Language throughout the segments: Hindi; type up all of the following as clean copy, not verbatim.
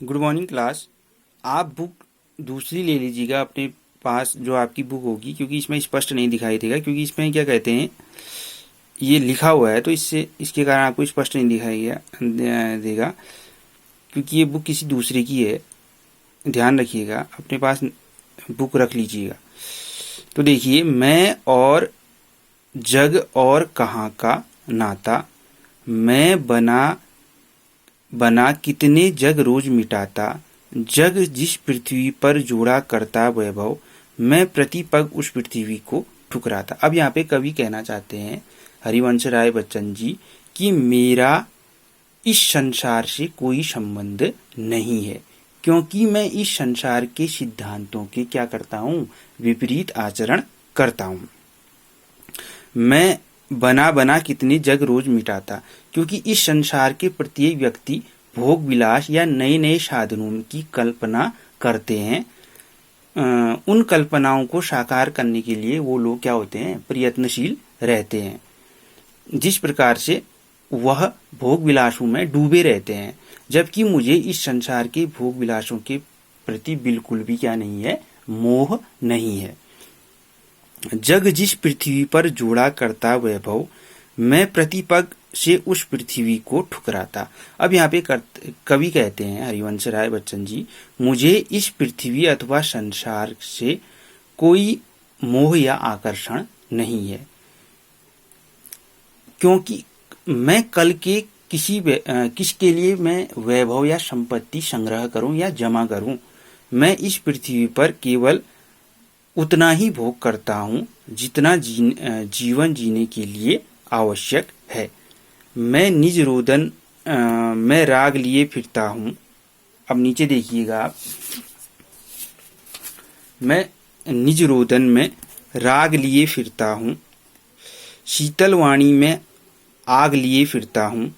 Good morning class. आप बुक दूसरी ले लीजिएगा अपने पास, जो आपकी बुक होगी, क्योंकि इसमें स्पष्ट नहीं दिखाई देगा। क्योंकि इसमें क्या कहते हैं, ये लिखा हुआ है तो इसके कारण आपको स्पष्ट नहीं दिखाई देगा, क्योंकि ये बुक किसी दूसरे की है। ध्यान रखिएगा, अपने पास बुक रख लीजिएगा। तो देखिए, मैं और जग और कहाँ का नाता, मैं बना बना कितने जग रोज मिटाता, जग जिस पृथ्वी पर जोड़ा करता वैभव, मैं प्रति पग उस पृथ्वी को ठुकराता। अब यहाँ पे कवि कहना चाहते हैं, हरिवंश राय बच्चन जी, कि मेरा इस संसार से कोई संबंध नहीं है, क्योंकि मैं इस संसार के सिद्धांतों के क्या करता हूँ, विपरीत आचरण करता हूँ। मैं बना बना कितने जग रोज मिटाता, क्योंकि इस संसार के प्रत्येक व्यक्ति भोग विलास या नए नए साधनों की कल्पना करते हैं। उन कल्पनाओं को साकार करने के लिए वो लोग क्या होते हैं, प्रयत्नशील रहते हैं। जिस प्रकार से वह भोग विलासों में डूबे रहते हैं, जबकि मुझे इस संसार के भोग विलासों के प्रति बिल्कुल भी क्या नहीं है, मोह नहीं है। जग जिस पृथ्वी पर जोड़ा करता वैभव, मैं प्रतिपग से उस पृथ्वी को ठुकराता। अब यहाँ पे कवि कहते हैं, हरिवंश राय बच्चन जी, मुझे इस पृथ्वी अथवा संसार से कोई मोह या आकर्षण नहीं है, क्योंकि मैं कल के किसके लिए मैं वैभव या संपत्ति संग्रह करूं या जमा करूं। मैं इस पृथ्वी पर केवल उतना ही भोग करता हूँ जितना जीवन जीने के लिए आवश्यक है। मैं निज रोदन में राग लिए फिरता हूँ। अब नीचे देखिएगा आप, मैं निज रोदन में राग लिए फिरता हूँ, शीतल वाणी में आग लिए फिरता हूँ।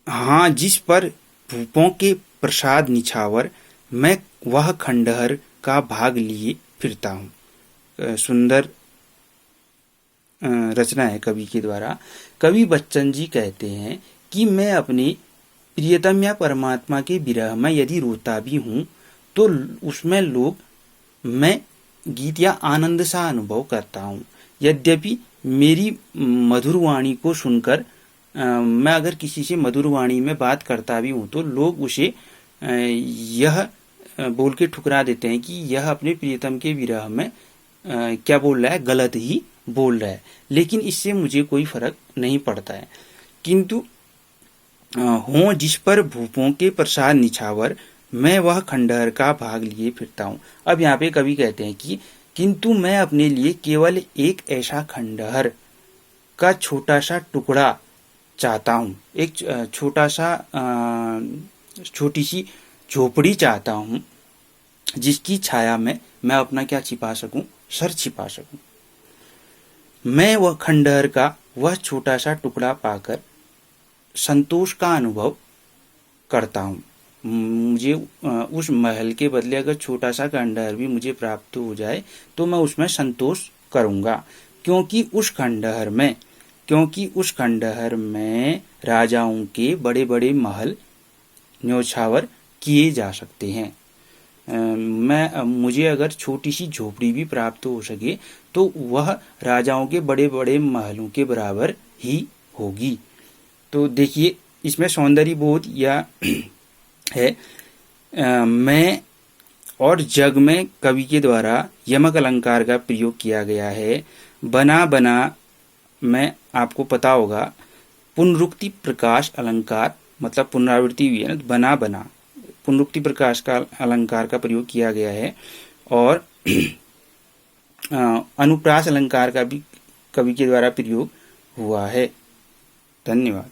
हाँ, जिस पर भूपों के प्रसाद निछावर, मैं वह खंडहर का भाग लिए फिरता हूँ। सुंदर रचना है कवि के द्वारा। कवि बच्चन जी कहते हैं कि मैं अपने प्रियतम या परमात्मा के विरह में यदि रोता भी हूँ तो उसमें मैं गीत या आनंद सा अनुभव करता हूँ। यद्यपि मेरी मधुर वाणी को सुनकर मैं अगर किसी से मधुर वाणी में बात करता भी हूँ तो लोग उसे यह बोल के ठुकरा देते हैं कि यह अपने प्रियतम के विरह में क्या बोल रहा है, गलत ही बोल रहा है। लेकिन इससे मुझे कोई फर्क नहीं पड़ता है। किंतु हो जिस पर भूपों के प्रसाद निछावर, मैं वह खंडहर का भाग लिए फिरता हूँ। अब यहाँ पे कवि कहते हैं कि किंतु मैं अपने लिए केवल एक ऐसा खंडहर का छोटा सा टुकड़ा चाहता हूँ, एक छोटी सी झोपड़ी चाहता हूँ, जिसकी छाया में मैं अपना क्या छिपा सकूं, सर छिपा सकूं। मैं वह खंडहर का वह छोटा सा टुकड़ा पाकर संतोष का अनुभव करता हूँ। मुझे उस महल के बदले अगर छोटा सा खंडहर भी मुझे प्राप्त हो जाए तो मैं उसमें संतोष करूंगा, क्योंकि उस खंडहर में राजाओं के बड़े बड़े महल न्यौछावर किए जा सकते हैं। मुझे अगर छोटी सी झोपड़ी भी प्राप्त हो सके तो वह राजाओं के बड़े बड़े महलों के बराबर ही होगी। तो देखिए, इसमें सौंदर्य बोध या है। मैं और जग में कवि के द्वारा यमक अलंकार का प्रयोग किया गया है। बना बना में आपको पता होगा पुनरुक्ति प्रकाश अलंकार, मतलब पुनरावृत्ति हुई है ना, बना बना पुनरुक्ति प्रकाश का अलंकार का प्रयोग किया गया है। और अनुप्रास अलंकार का भी कवि के द्वारा प्रयोग हुआ है। धन्यवाद।